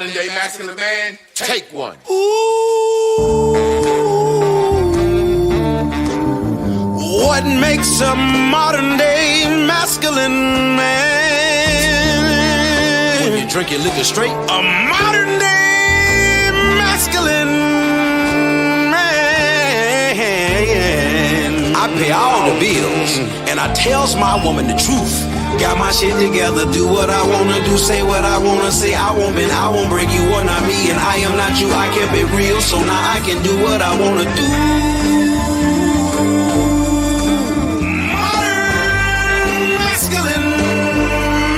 modern day masculine man, take one. Ooh, what makes a modern day masculine man? When you drink your liquor straight, a modern day masculine man. I pay all the bills and I tells my woman the truth. Got my shit together, do what I wanna do, say what I wanna say. I won't break you, or not me, and I am not you. I kept it real, so now I can do what I wanna do. Modern masculine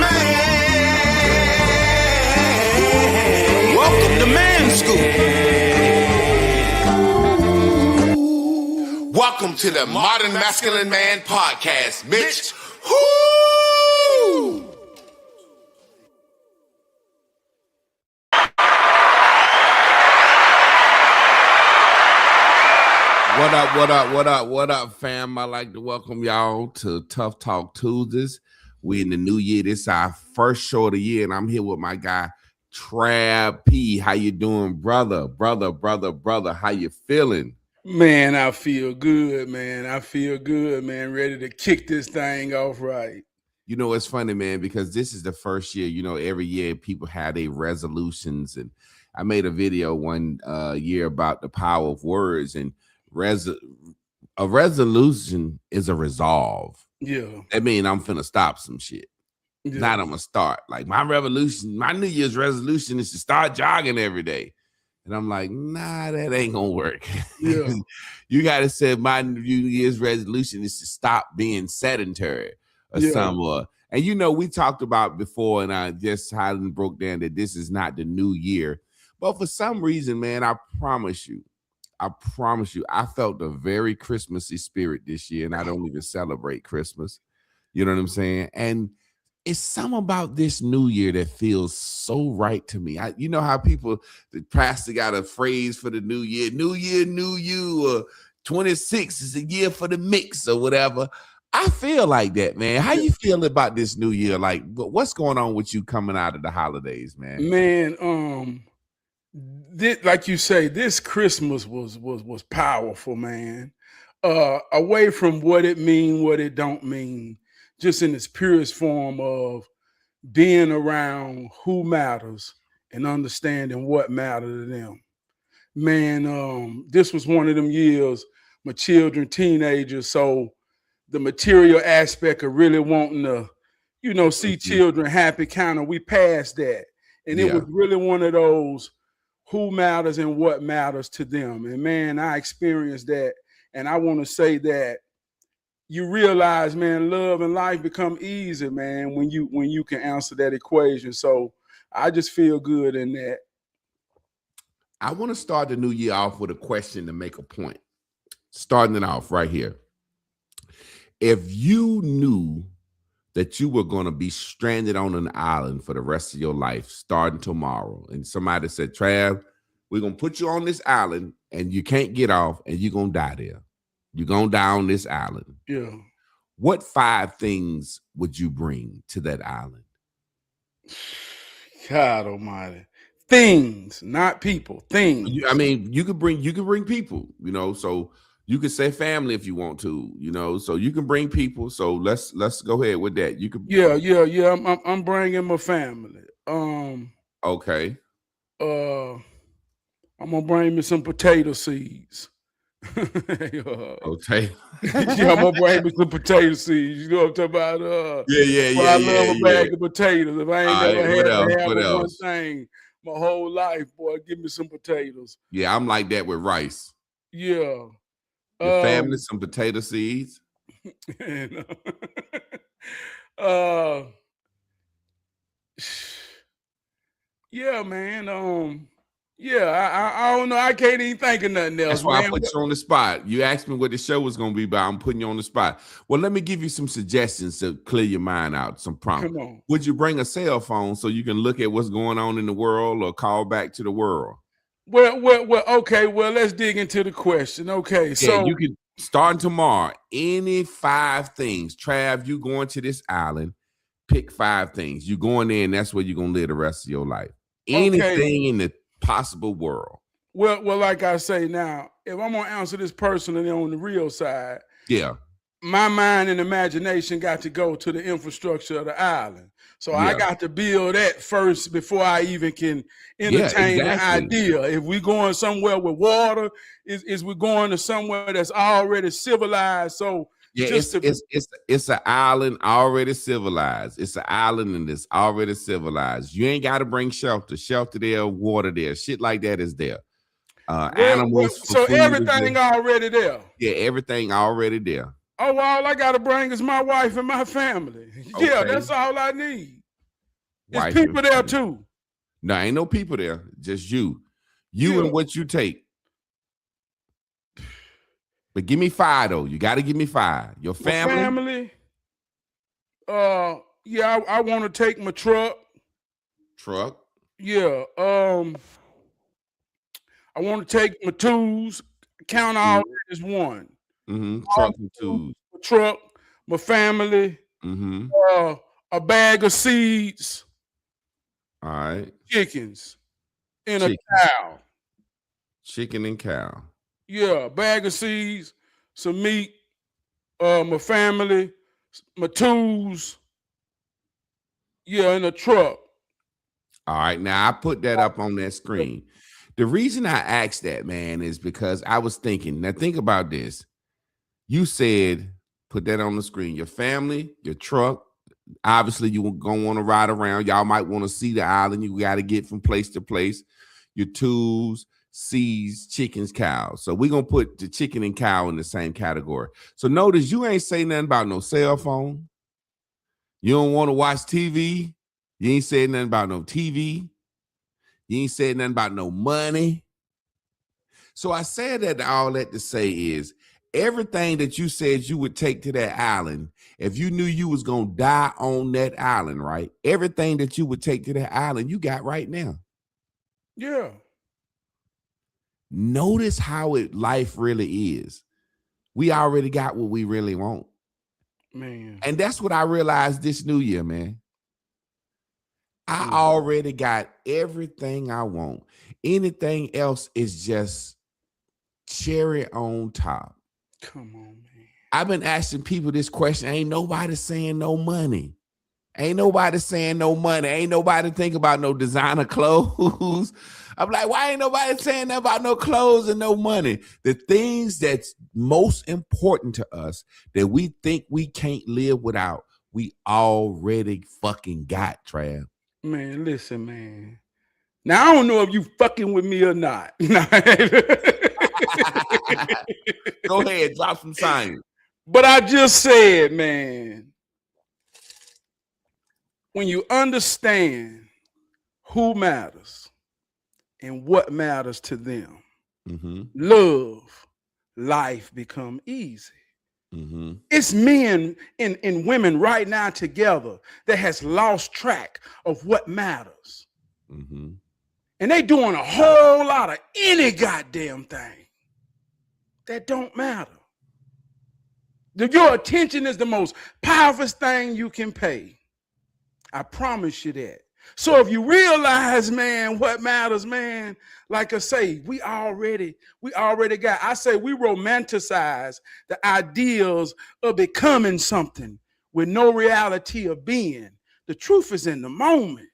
man. Welcome to Man School. Welcome to the Modern Masculine Man Podcast, Mitch. Woo! What up, fam? I'd like to welcome y'all to Tough Talk Tuesdays. We in the new year. This is our first show of the year, and I'm here with my guy, Trab P. How you doing, brother? How you feeling? Man, I feel good, man. Ready to kick this thing off right. You know, it's funny, man, because this is the first year. You know, every year people have their resolutions, and I made a video one year about the power of words, and a resolution is a resolve. Yeah. That means I'm finna stop some shit. Yeah. Not I'm gonna start. Like my New Year's resolution is to start jogging every day. And I'm like, nah, that ain't gonna work. Yeah. You gotta say my New Year's resolution is to stop being sedentary or something. And you know, we talked about before, and I just highly broke down that this is not the new year. But for some reason, man, I promise you, I felt a very Christmassy spirit this year, and I don't even celebrate Christmas. You know what I'm saying? And it's something about this new year that feels so right to me. You know how the pastor got a phrase for the new year, new you, or 26 is a year for the mix or whatever. I feel like that, man. How you feel about this new year? Like, what's going on with you coming out of the holidays, man? Man, like you say, this Christmas was powerful, man. Away from what it mean, what it don't mean, just in its purest form of being around who matters and understanding what matters to them. Man, this was one of them years, my children, teenagers, so the material aspect of really wanting to, see children happy, we passed that. And it was really one of those who matters and what matters to them. And man, I experienced that. And I want to say that you realize, man, love and life become easy, man, when you can answer that equation. So I just feel good in that. I want to start the new year off with a question to make a point. Starting it off right here. If you knew that you were going to be stranded on an island for the rest of your life, starting tomorrow, and somebody said, Trav, we're going to put you on this island and you can't get off and you're going to die there. You're going to die on this island. Yeah. What 5 things would you bring to that island? God almighty. Things, not people. Things. You could bring people, so you could say family if you want to, so you can bring people. So let's go ahead with that. You could. Yeah. I'm bringing my family. Okay. I'm gonna bring me some potato seeds. Okay. I'm gonna bring me some potato seeds. You know what I'm talking about? I love a bag of potatoes. If I ain't never had one thing my whole life, boy, give me some potatoes. Yeah, I'm like that with rice. Yeah. Your family, some potato seeds. Yeah, man. I don't know. I can't even think of nothing else. That's why I put you on the spot. You asked me what the show was going to be about. I'm putting you on the spot. Well, let me give you some suggestions to clear your mind out. Some prompts. Come on. Would you bring a cell phone so you can look at what's going on in the world or call back to the world? Well, okay. Well, let's dig into the question. Okay, so you can start tomorrow. Any 5 things. Trav, you going to this island, pick 5 things. You going there and that's where you're going to live the rest of your life. anything in the possible world. Well, like I say now, if I'm gonna answer this personally on the real side, Yeah. my mind and imagination got to go to the infrastructure of the island. So I Yeah. got to build that first before I even can entertain the idea. If we going somewhere with water, is we going to somewhere that's already civilized? So yeah, it's an island already civilized. It's an island and it's already civilized. You ain't got to bring shelter. Shelter there, water there, shit like that is there. Animals. So everything already there. Yeah, everything already there. Oh, well, all I got to bring is my wife and my family. Okay. Yeah, that's all I need. There's people there too. No, ain't no people there. Just you. You and what you take. But give me 5 though. You got to give me 5. Your family. Yeah, I want to take my truck. Truck. Yeah. I want to take my tools. Count all as one. Truck and tools. My truck, my family. A bag of seeds. All right. Chickens. And a cow. Chicken and cow. Yeah, a bag of seeds, some meat, my family, my tools. Yeah, in a truck. All right. Now I put that up on that screen. The reason I asked that, man, is because I was thinking, now think about this. You said, put that on the screen, your family, your truck. Obviously, you're going to want to ride around. Y'all might want to see the island. You got to get from place to place. Your tools, seeds, chickens, cows. So we're going to put the chicken and cow in the same category. So notice you ain't say nothing about no cell phone. You don't want to watch TV. You ain't said nothing about no TV. You ain't said nothing about no money. So I said that all that to say is everything that you said you would take to that island, if you knew you was going to die on that island, right? Everything that you would take to that island, you got right now. Yeah. Notice how life really is. We already got what we really want. Man. And that's what I realized this new year, man. I already got everything I want. Anything else is just cherry on top. Come on, man. I've been asking people this question. Ain't nobody saying no money. Ain't nobody saying no money. Ain't nobody think about no designer clothes. I'm like, why ain't nobody saying that about no clothes and no money? The things that's most important to us that we think we can't live without, we already fucking got, Trab. Man, listen, man. Now, I don't know if you fucking with me or not. Go ahead, drop some science. But I just said, man, when you understand who matters and what matters to them, love, life become easy. It's men and women right now together that has lost track of what matters. And they doing a whole lot of any goddamn thing that don't matter. Your attention is the most powerful thing you can pay. I promise you that. So if you realize, man, what matters, man, like I say, we already got, I say we romanticize the ideals of becoming something with no reality of being. The truth is in the moment.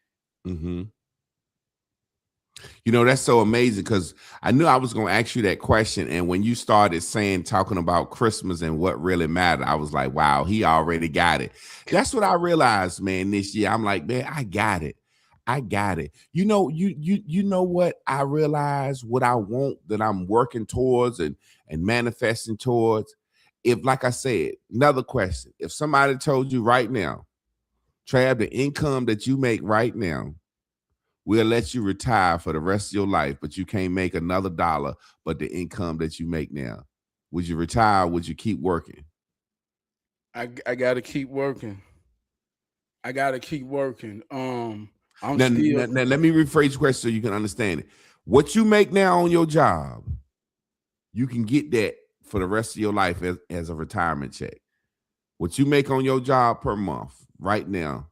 You know, that's so amazing because I knew I was going to ask you that question. And when you started talking about Christmas and what really mattered, I was like, wow, he already got it. That's what I realized, man, this year. I'm like, man, I got it. I got it. You know, you know what I realized, what I want that I'm working towards and manifesting towards. If, like I said, another question, if somebody told you right now, Trab, the income that you make right now, we'll let you retire for the rest of your life, but you can't make another dollar but the income that you make now. Would you retire? Or would you keep working? I got to keep working. I got to keep working. Now, let me rephrase the question so you can understand it. What you make now on your job, you can get that for the rest of your life as a retirement check. What you make on your job per month right now,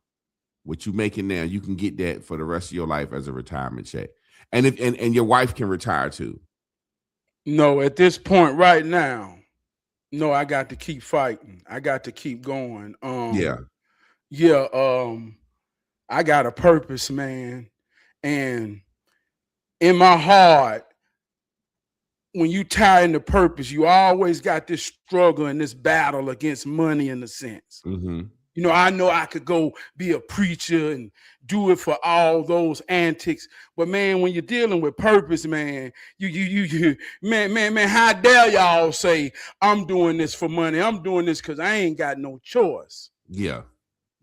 what you making now, you can get that for the rest of your life as a retirement check. And if and your wife can retire too. No, at this point right now, no, I got to keep fighting. I got to keep going. Yeah. Yeah, I got a purpose, man. And in my heart, when you tie into purpose, you always got this struggle and this battle against money in a sense. Mm-hmm. You know I could go be a preacher and do it for all those antics, but man, when you're dealing with purpose, man, you man, how dare y'all say I'm doing this for money? I'm doing this because I ain't got no choice. Yeah.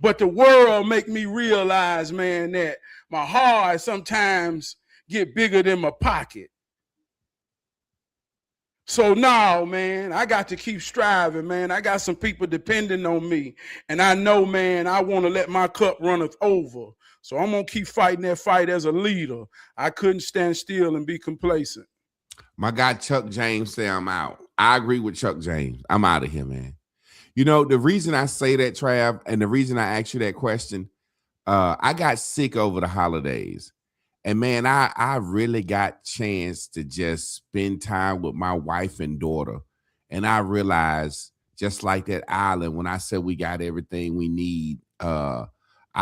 But the world make me realize, man, that my heart sometimes get bigger than my pocket. So now, man, I got to keep striving, man. I got some people depending on me. And I know, man, I want to let my cup runneth over. So I'm going to keep fighting that fight as a leader. I couldn't stand still and be complacent. My guy Chuck James say I'm out. I agree with Chuck James. I'm out of here, man. You know, the reason I say that, Trab, and the reason I asked you that question, I got sick over the holidays. And man, I really got chance to just spend time with my wife and daughter. And I realized, just like that island, when I said we got everything we need, I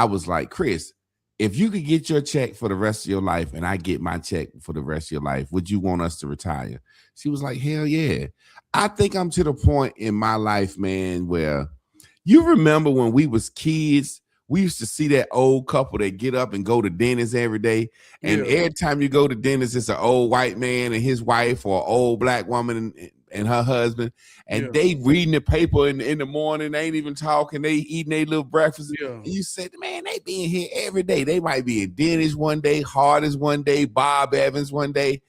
was like, Chris, if you could get your check for the rest of your life and I get my check for the rest of your life, would you want us to retire? She was like, hell yeah. I think I'm to the point in my life, man, where you remember when we was kids, we used to see that old couple that get up and go to dinners every day. And every time you go to dinners, it's an old white man and his wife, or an old black woman and her husband. And they reading the paper in the morning. They ain't even talking. They eating their little breakfast. And you said, man, they be in here every day. They might be in Dennis one day, Hardest one day, Bob Evans one day.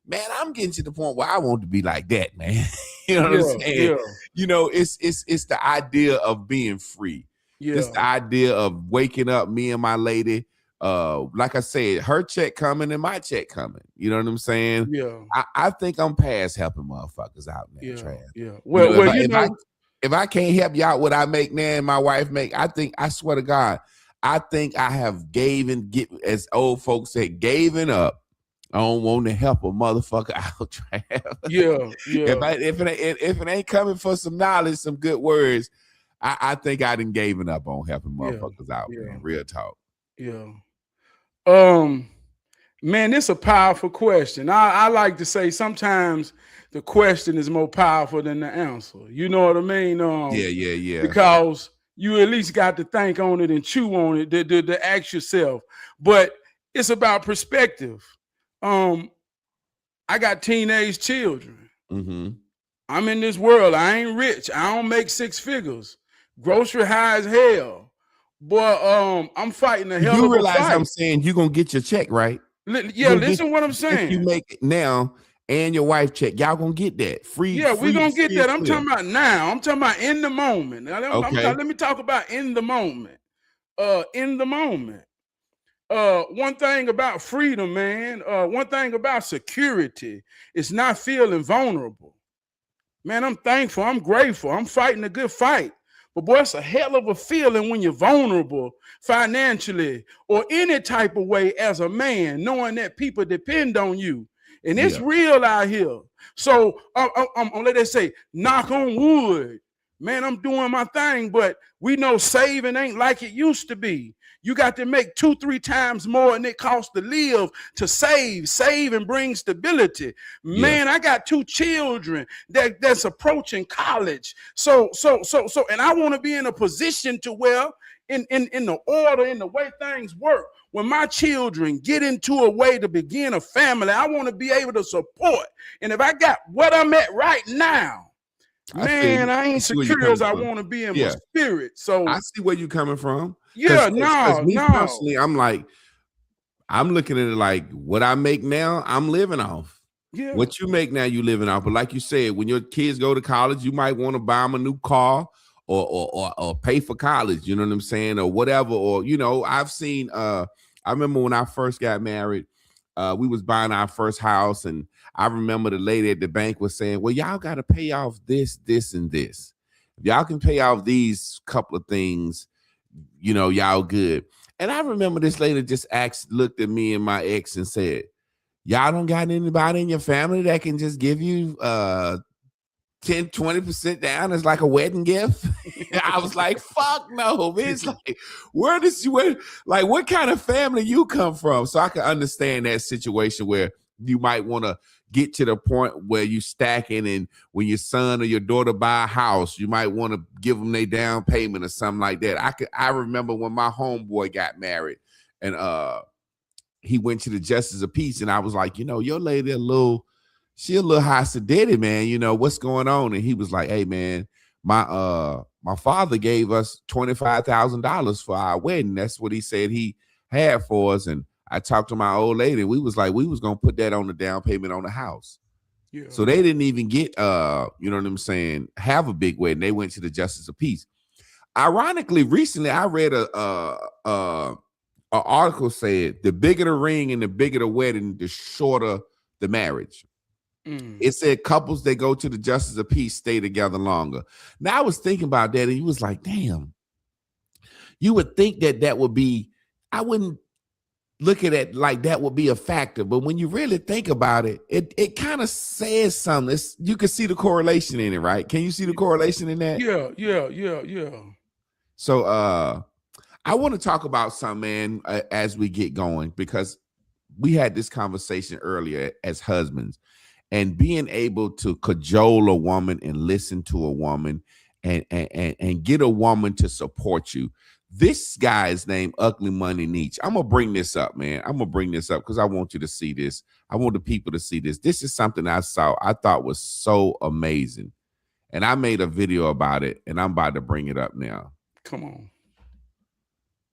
Man, I'm getting to the point where I want to be like that, man. You know what I'm saying? You know, it's the idea of being free. It's the idea of waking up, me and my lady. Like I said, her check coming and my check coming. You know what I'm saying? Yeah. I think I'm past helping motherfuckers out now, Trav. Yeah. Well, if I can't help you out what I make now and my wife make, I swear to God, I think I have as old folks say, given up. I don't want to help a motherfucker out, Trav. Yeah. If it ain't coming for some knowledge, some good words, I think I done given up on helping motherfuckers out, man. Real talk. Yeah. Man, it's a powerful question. I like to say sometimes the question is more powerful than the answer. You know what I mean? Yeah. Because you at least got to think on it and chew on it to ask yourself. But it's about perspective. I got teenage children. Mm-hmm. I'm in this world. I ain't rich. I don't make six figures. Grocery high as hell. Boy, I'm fighting a hell of a fight. You realize I'm saying you're going to get your check, right? Listen what I'm saying. If you make it now and your wife check, y'all going to get that. Free. Yeah, we're going to get that. I'm talking about now. I'm talking about in the moment. Now, let me talk about in the moment. In the moment. One thing about freedom, man, one thing about security is not feeling vulnerable. Man, I'm thankful. I'm grateful. I'm fighting a good fight. But boy, it's a hell of a feeling when you're vulnerable financially or any type of way as a man, knowing that people depend on you. And it's real out here. So I'm let us say, knock on wood. Man, I'm doing my thing, but we know saving ain't like it used to be. You got to make 2-3 times more than it costs to live to save. Save and bring stability. Man, I got 2 children that's approaching college. So, and I want to be in a position to where in the order, in the way things work, when my children get into a way to begin a family, I want to be able to support. And if I got what I'm at right now, man, I ain't secure as I want to be in my spirit. So I see where you're coming from. Personally, I'm like, I'm looking at it like what I make now, I'm living off. Yeah. What you make now, you living off. But like you said, when your kids go to college, you might want to buy them a new car or pay for college. You know what I'm saying, or whatever. Or I've seen. I remember when I first got married, we was buying our first house, and I remember the lady at the bank was saying, "Well, y'all got to pay off this, this, and this. If y'all can pay off these couple of things, y'all good." And I remember this lady just looked at me and my ex and said, y'all don't got anybody in your family that can just give you 10-20% down as like a wedding gift? I was like, fuck no, man. It's like, what kind of family you come from? So I can understand that situation where you might want to get to the point where you stacking, and when your son or your daughter buy a house, you might want to give them their down payment or something like that. I remember when my homeboy got married, and he went to the Justice of Peace, and I was like, your lady she a little high sedity, man. What's going on? And he was like, hey, man, my father gave us $25,000 for our wedding. That's what he said he had for us. And I talked to my old lady. We was like, we was gonna put that on the down payment on the house. Yeah. So they didn't even get you know what I'm saying, have a big wedding. They went to the Justice of Peace. Ironically, recently I read a article said the bigger the ring and the bigger the wedding, the shorter the marriage. It said couples that go to the Justice of Peace stay together longer. Now I was thinking about that, and he was like, damn, you would think that would be, I wouldn't look at it like that would be a factor, but when you really think about it, it kind of says something. You can see the correlation in it, right? Can you see the correlation in that? Yeah. So I want to talk about something, man, as we get going, because we had this conversation earlier as husbands, and being able to cajole a woman and listen to a woman and get a woman to support you. This guy is named Ugly Money Nietzsche. I'm going to bring this up, man. I'm going to bring this up because I want you to see this. I want the people to see this. This is something I saw I thought was so amazing. And I made a video about it, and I'm about to bring it up now. Come on.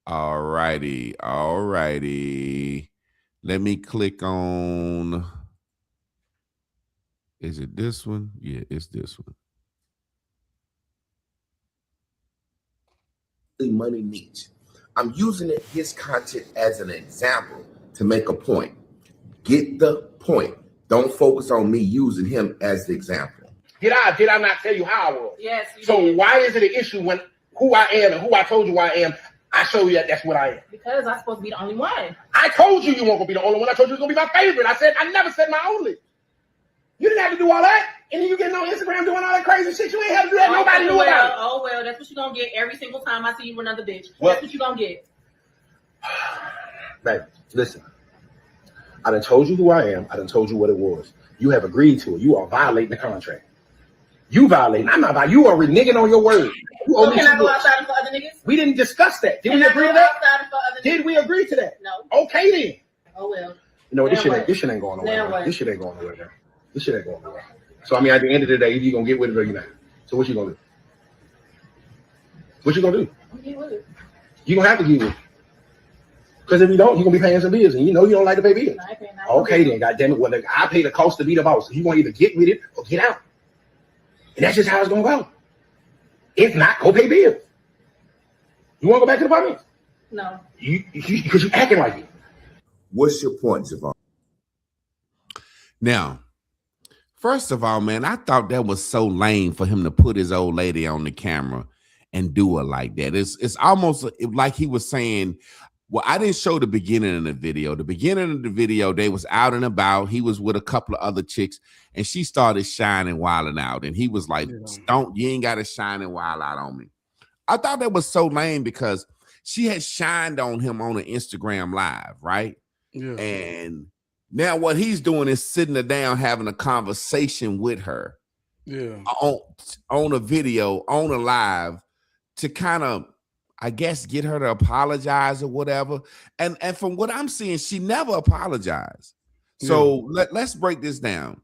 All righty. Let me click on... Is it this one? Yeah, it's this one. Money Nietzsche. I'm using his content as an example to make a point. Get the point. Don't focus on me using him as the example. Did I not tell you how I was? Yes. So did. Why is it an issue when who I am and who I told you I am, I show you that's what I am? Because I'm supposed to be the only one. I told you weren't gonna be the only one. I told you it was gonna be my favorite. I never said my only. You didn't have to do all that, and then you getting on Instagram doing all that crazy shit. You ain't have to do that. Nobody knew about it. Oh well, that's what you're gonna get every single time I see you with another bitch. That's what you're gonna get. Baby, listen. I done told you who I am. I done told you what it was. You have agreed to it. You are violating the contract. You violating. I'm not violating. You are reneging on your word. You so can I go outside and for other niggas? We didn't discuss that. Did we agree to that? Did we agree to that? No. Okay then. Oh well. You know, this shit ain't going nowhere. This shit ain't going nowhere. This shit ain't going nowhere. So I mean, at the end of the day, either you gonna get with it or you're not. So what you gonna do? What you gonna do? Get with it. You gonna have to get with it. Because if you don't, you're gonna be paying some bills, and you know you don't like to pay bills. Okay then, goddamn it. Well, I pay the cost to be the boss. So you gonna either get with it or get out. And that's just how it's gonna go. If not, go pay bills. You wanna go back to the apartment? No. Because you acting like it. What's your point, Javon? Now, first of all, man, I thought that was so lame for him to put his old lady on the camera and do it like that. It's almost like he was saying, well, I didn't show the beginning of the video. The beginning of the video, they was out and about. He was with a couple of other chicks, and she started shining, wilding out. And he was like, you ain't got to shine and wild out on me. I thought that was so lame because she had shined on him on an Instagram live, right? Yeah. And now what he's doing is sitting her down, having a conversation with her, on a video, on a live, to kind of, I guess, get her to apologize or whatever. And from what I'm seeing, she never apologized. So let's break this down.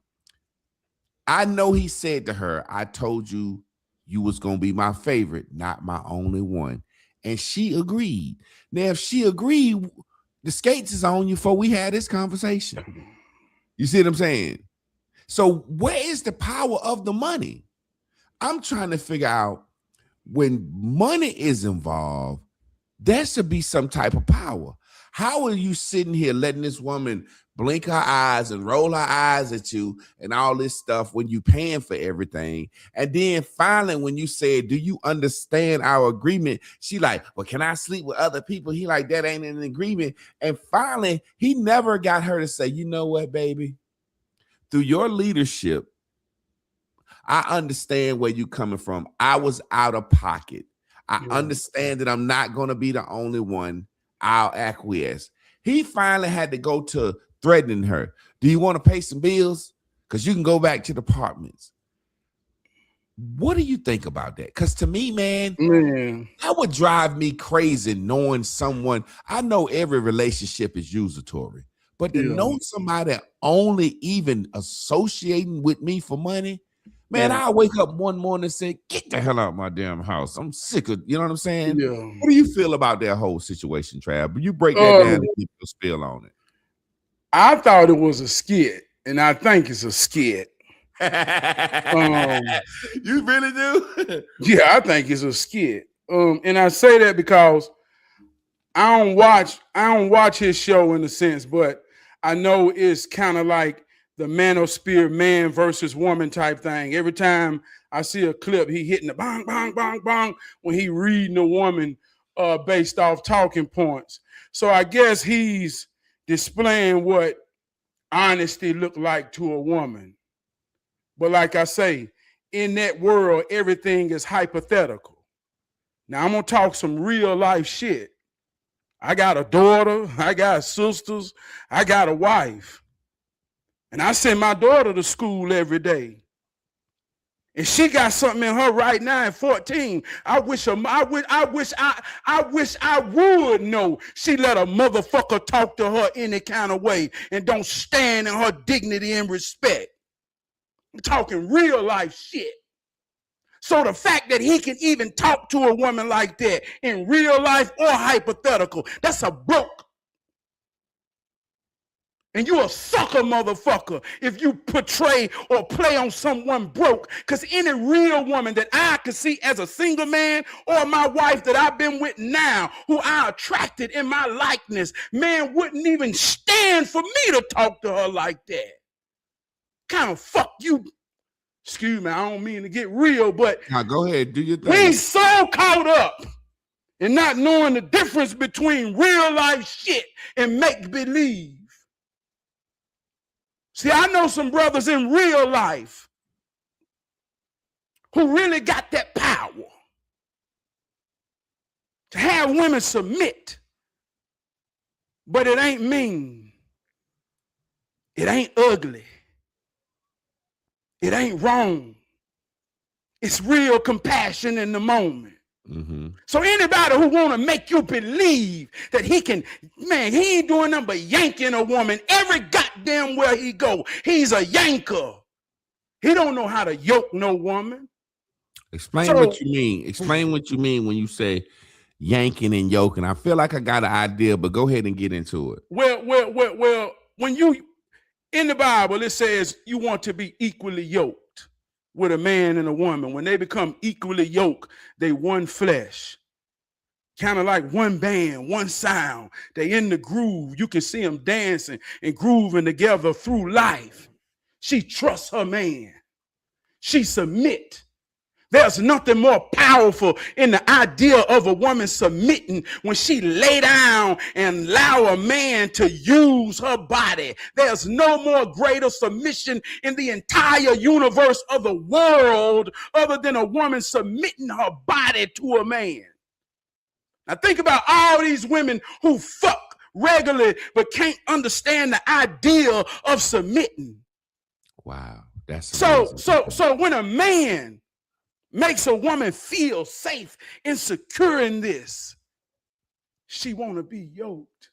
I know he said to her, I told you you was going to be my favorite, not my only one. And she agreed. Now, if she agreed, the skates is on you before we had this conversation. You see what I'm saying? So where is the power of the money? I'm trying to figure out, when money is involved, there should be some type of power. How are you sitting here letting this woman blink her eyes and roll her eyes at you and all this stuff when you paying for everything? And then finally, when you said, do you understand our agreement? She like, well, can I sleep with other people? He like, that ain't an agreement. And finally, he never got her to say, you know what, baby? Through your leadership, I understand where you're coming from. I was out of pocket. I understand that I'm not going to be the only one. I'll acquiesce. He finally had to go to threatening her. Do you want to pay some bills? Because you can go back to the apartments. What do you think about that? Because to me, man, that would drive me crazy knowing someone. I know every relationship is usatory, but to know somebody only even associating with me for money, man, I'll wake up one morning and say, get the hell out of my damn house. I'm sick of, you know what I'm saying? Yeah. What do you feel about that whole situation, Trab? You break that down and keep your spill on it. I thought it was a skit, and I think it's a skit. You really do? Yeah, I think it's a skit. And I say that because I don't watch his show in a sense, but I know it's kind of like the manosphere, man versus woman type thing. Every time I see a clip, he hitting the bang, bang, bang, bang when he reading a woman based off talking points. So I guess he's displaying what honesty look like to a woman. But like I say, in that world, everything is hypothetical. Now I'm gonna talk some real life shit. I got a daughter, I got sisters, I got a wife. And I send my daughter to school every day. And she got something in her right now at 14. I wish I would know she let a motherfucker talk to her any kind of way and don't stand in her dignity and respect. I'm talking real life shit. So the fact that he can even talk to a woman like that in real life or hypothetical, that's a broke. And you a sucker motherfucker if you portray or play on someone broke. Because any real woman that I could see as a single man or my wife that I've been with now, who I attracted in my likeness, man wouldn't even stand for me to talk to her like that. Kind of fuck you. Excuse me, I don't mean to get real, but now go ahead, do your thing. We so caught up in not knowing the difference between real life shit and make believe. See, I know some brothers in real life who really got that power to have women submit, but it ain't mean. It ain't ugly. It ain't wrong. It's real compassion in the moment. Mm-hmm. So anybody who want to make you believe that he can, man, he ain't doing nothing but yanking a woman every goddamn where he go. He's a yanker. He don't know how to yoke no woman. Explain what you mean. Explain what you mean when you say yanking and yoking. I feel like I got an idea, but go ahead and get into it. Well, when you, in the Bible, it says you want to be equally yoked with a man and a woman. When they become equally yoked, they one flesh. Kind of like one band, one sound. They in the groove. You can see them dancing and grooving together through life. She trusts her man. She submit. There's nothing more powerful in the idea of a woman submitting when she lay down and allow a man to use her body. There's no more greater submission in the entire universe of the world other than a woman submitting her body to a man. Now think about all these women who fuck regularly but can't understand the idea of submitting. Wow, that's so when a man makes a woman feel safe and secure in this, she want to be yoked.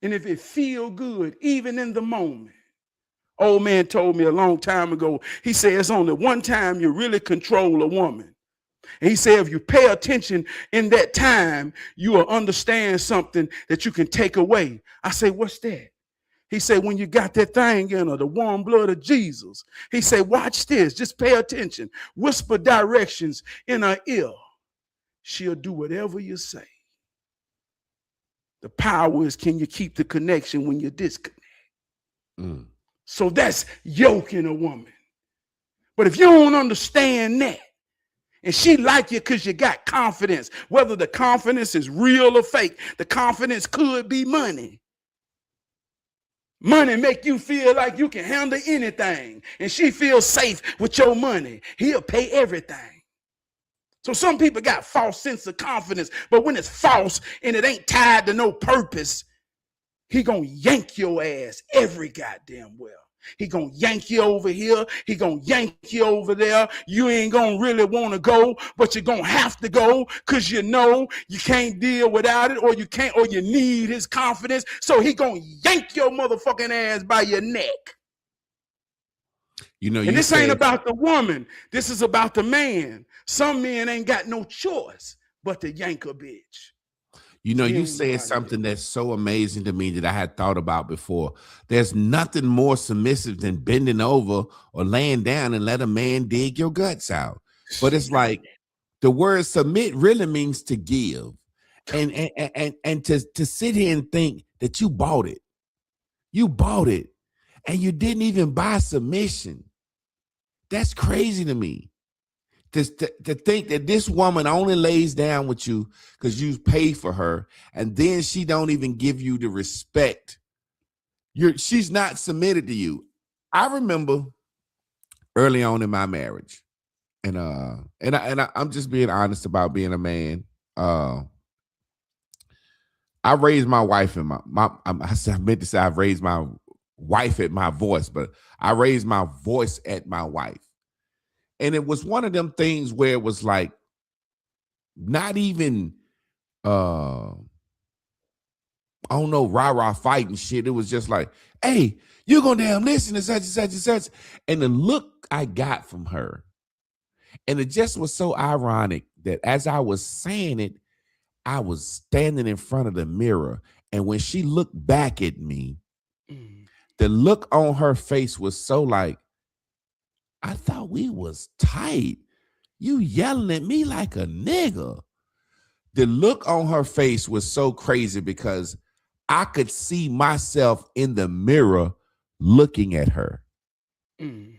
And if it feel good, even in the moment. Old man told me a long time ago, he said it's only one time you really control a woman. And he said if you pay attention in that time, you will understand something that you can take away. I say, what's that? He said, when you got that thing in her, the warm blood of Jesus, he said, watch this, just pay attention. Whisper directions in her ear. She'll do whatever you say. The power is, can you keep the connection when you're disconnected? So that's yoking a woman. But if you don't understand that, and she like you because you got confidence, whether the confidence is real or fake, the confidence could be money. Money make you feel like you can handle anything, and she feels safe with your money. He'll pay everything. So some people got false sense of confidence, but when it's false and it ain't tied to no purpose, he gonna yank your ass every goddamn well. He gonna yank you over here. He gonna yank you over there. You ain't gonna really want to go, but you're gonna have to go because you know you can't deal without it, or you need his confidence. So he gonna yank your motherfucking ass by your neck. You know, and this ain't about the woman. This is about the man. Some men ain't got no choice but to yank a bitch. You know, you said something that's so amazing to me that I had thought about before. There's nothing more submissive than bending over or laying down and let a man dig your guts out. But it's like the word submit really means to give. And to sit here and think that you bought it. You bought it. And you didn't even buy submission. That's crazy to me. To think that this woman only lays down with you because you pay for her, and then she don't even give you the respect. She's not submitted to you. I remember early on in my marriage, and I'm just being honest about being a man. I raised my wife and I meant to say I raised my wife at my voice, but I raised my voice at my wife. And it was one of them things where it was like, not even, I don't know, rah-rah fighting shit. It was just like, hey, you're going to damn listen to such and such and such. And the look I got from her, and it just was so ironic that as I was saying it, I was standing in front of the mirror. And when she looked back at me, the look on her face was so like, I thought we was tight. You yelling at me like a nigga. The look on her face was so crazy because I could see myself in the mirror looking at her. And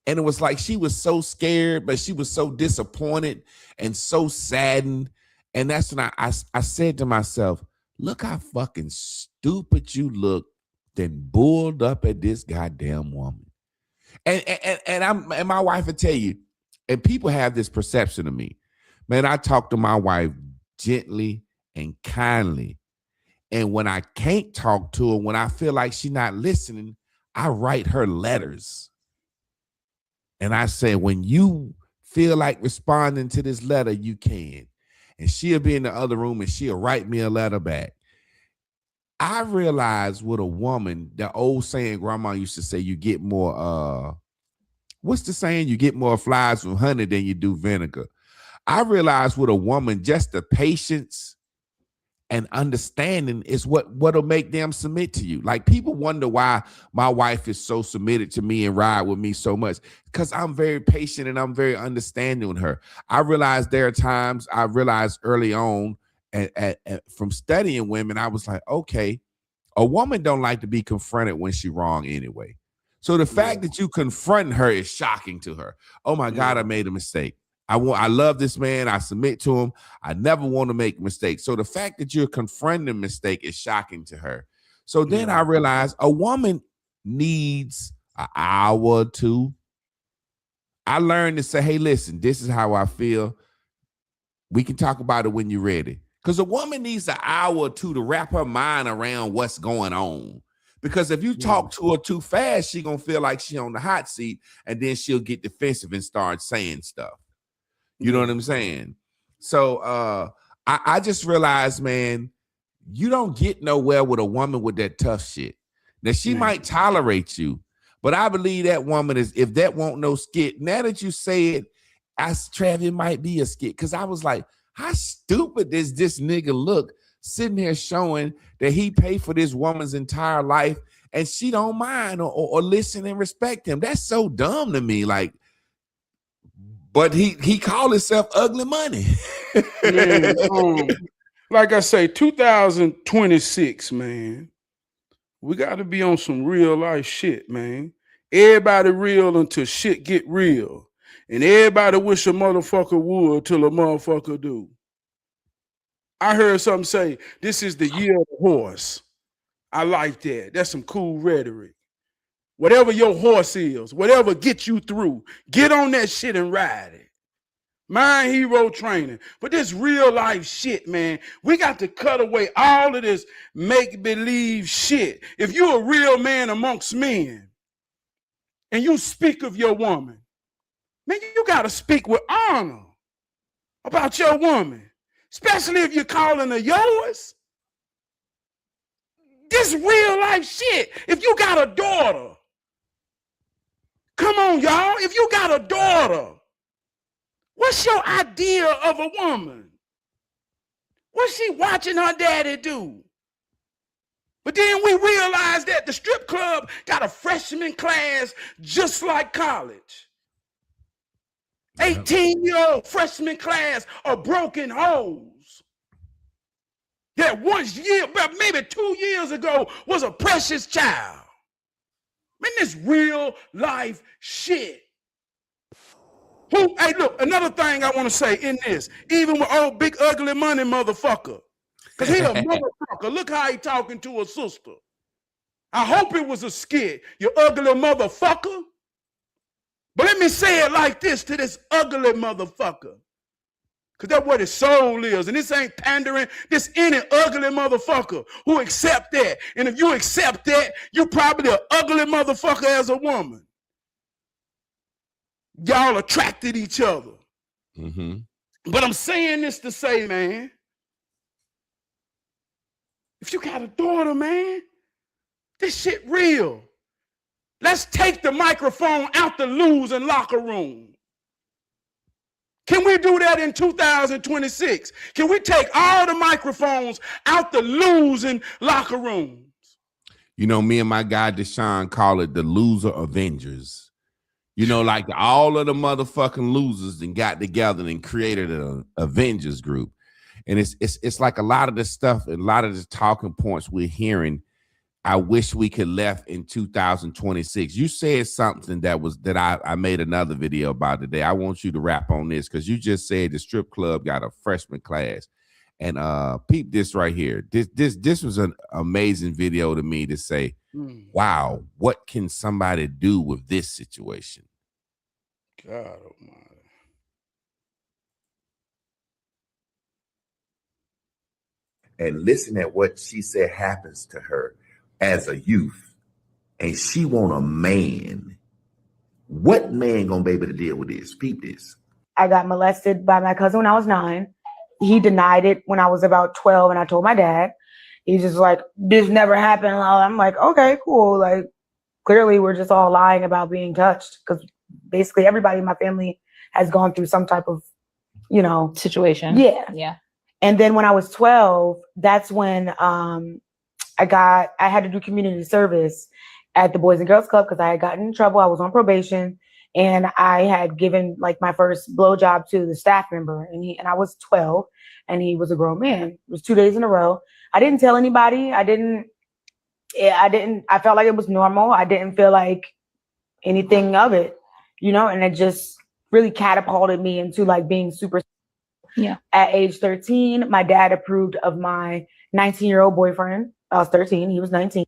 it was like she was so scared, but she was so disappointed and so saddened. And that's when I said to myself, look how fucking stupid you look, then bulled up at this goddamn woman. And my wife would tell you, and people have this perception of me. Man, I talk to my wife gently and kindly. And when I can't talk to her, when I feel like she's not listening, I write her letters. And I say, when you feel like responding to this letter, you can. And she'll be in the other room and she'll write me a letter back. I realized with a woman, the old saying grandma used to say, you get more, what's the saying? You get more flies from honey than you do vinegar. I realized with a woman, just the patience and understanding is what'll make them submit to you. Like people wonder why my wife is so submitted to me and ride with me so much, because I'm very patient and I'm very understanding with her. I realized there are times I realized early on, from studying women, I was like, okay, a woman don't like to be confronted when she's wrong anyway. So the fact that you confront her is shocking to her. Oh my God, I made a mistake. I love this man. I submit to him. I never want to make mistakes. So the fact that you're confronting a mistake is shocking to her. So then I realized a woman needs an hour or two. I learned to say, hey, listen, this is how I feel. We can talk about it when you're ready. Because a woman needs an hour or two to wrap her mind around what's going on. Because if you talk to her too fast, she's going to feel like she's on the hot seat, and then she'll get defensive and start saying stuff. You know what I'm saying? So I just realized, man, you don't get nowhere with a woman with that tough shit. Now, she might tolerate you, but I believe that woman is, if that won't no skit, now that you say it, Trav, it might be a skit. Because I was like, how stupid does this nigga look sitting here showing that he paid for this woman's entire life and she don't mind or listen and respect him? That's so dumb to me. Like, but he called himself ugly money. like I say, 2026, man. We got to be on some real life shit, man. Everybody real until shit get real. And everybody wish a motherfucker would till a motherfucker do. I heard something say, this is the year of the horse. I like that. That's some cool rhetoric. Whatever your horse is, whatever gets you through, get on that shit and ride it. Mind hero training. But this real life shit, man, we got to cut away all of this make-believe shit. If you're a real man amongst men and you speak of your woman, man, you got to speak with honor about your woman, especially if you're calling her yours. This real life shit. If you got a daughter, come on, y'all. If you got a daughter, what's your idea of a woman? What's she watching her daddy do? But then we realized that the strip club got a freshman class just like college. 18-year-old freshman class of broken hoes. That once year, maybe 2 years ago, was a precious child. Man, this real life shit. Hey, look, another thing I want to say in this, even with old big ugly money motherfucker, because he a motherfucker. Look how he talking to a sister. I hope it was a skit, you ugly motherfucker. But let me say it like this to this ugly motherfucker, because that's what his soul is. And this ain't pandering. This any ugly motherfucker who accept that. And if you accept that, you're probably an ugly motherfucker as a woman. Y'all attracted each other. Mm-hmm. But I'm saying this to say, man, if you got a daughter, man, this shit real. Let's take the microphone out the losing locker room. Can we do that in 2026? Can we take all the microphones out the losing locker rooms? You know, me and my guy Deshaun call it the loser Avengers. You know, like all of the motherfucking losers and got together and created an Avengers group. And it's like a lot of the stuff, a lot of the talking points we're hearing, I wish we could left in 2026. You said something that I made another video about today. I want you to wrap on this because you just said the strip club got a freshman class. And peep this right here. This was an amazing video to me to say, wow, what can somebody do with this situation? God almighty. And listen at what she said happens to her as a youth. And she want a man. What man gonna be able to deal with this? Peep this. I got molested by my cousin when I was 9. He denied it when I was about 12, and I told my dad. He's just like, this never happened. I'm like, okay, cool. Like, clearly we're just all lying about being touched, because basically everybody in my family has gone through some type of, situation. Yeah. And then when I was 12, that's when I had to do community service at the Boys and Girls Club because I had gotten in trouble. I was on probation, and I had given like my first blowjob to the staff member, and I was 12, and he was a grown man. It was 2 days in a row. I didn't tell anybody. I felt like it was normal. I didn't feel like anything of it, and it just really catapulted me into like being super. Yeah. At age 13, my dad approved of my 19-year-old boyfriend. I was 13. He was 19.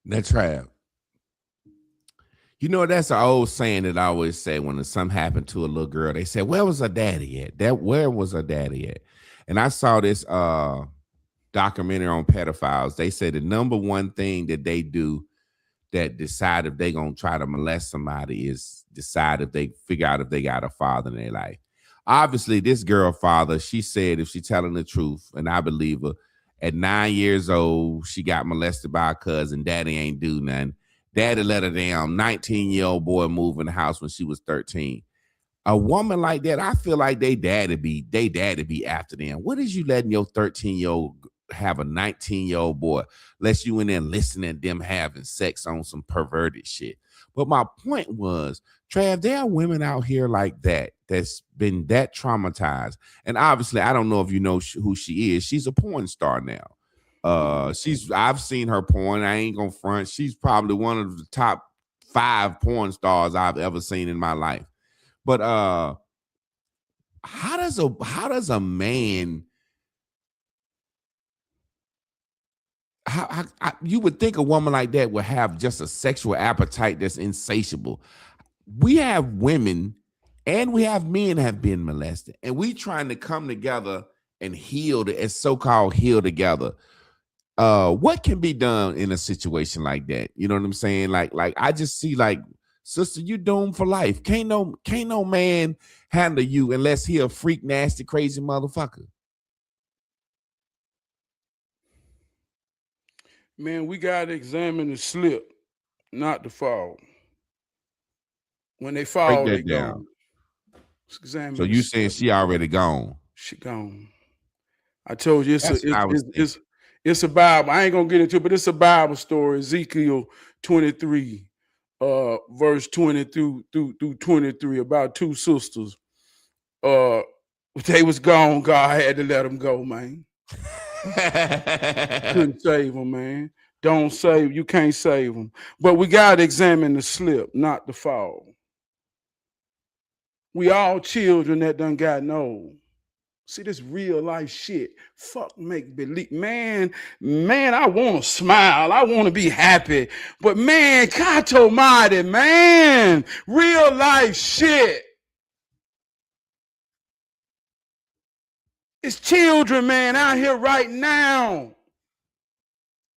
That's Trab. That's an old saying that I always say when something happened to a little girl. They say, where was her daddy at? Where was her daddy at? And I saw this documentary on pedophiles. They said the number one thing that they do that decide if they're going to try to molest somebody is decide if they figure out if they got a father in their life. Obviously, this girl father, she said if she's telling the truth, and I believe her, at 9 years old, she got molested by her cousin. Daddy ain't do nothing. Daddy let her down. 19-year-old boy move in the house when she was 13. A woman like that, I feel like they daddy be after them. What is you letting your 13-year-old have a 19-year-old boy, let you in there listening to them having sex on some perverted shit? But my point was, Trav, there are women out here like that that's been that traumatized. And obviously, I don't know if you know who she is. She's a porn star now. I've seen her porn. I ain't gonna front. She's probably one of the top 5 porn stars I've ever seen in my life. But how does a man, you would think a woman like that would have just a sexual appetite that's insatiable. We have women and we have men have been molested, and we trying to come together and heal, as so-called heal together. What can be done in a situation like that? You know what I'm saying? Like I just see, like, sister, you doomed for life. Can't no man handle you unless he a freak, nasty, crazy motherfucker. Man, we gotta examine the slip, not the fall. When they fall, they gone. So you saying she already gone? She gone. I told you it's a Bible. I ain't gonna get into it, but it's a Bible story. Ezekiel 23, verse 20 through 23, about 2 sisters. They was gone. God had to let them go, man. Couldn't save them, man. You can't save them. But we gotta examine the slip, not the fall. We all children that done gotten old. See, this real life shit. Fuck make believe. Man, I want to smile. I want to be happy. But man, God almighty, man, real life shit. It's children, man, out here right now.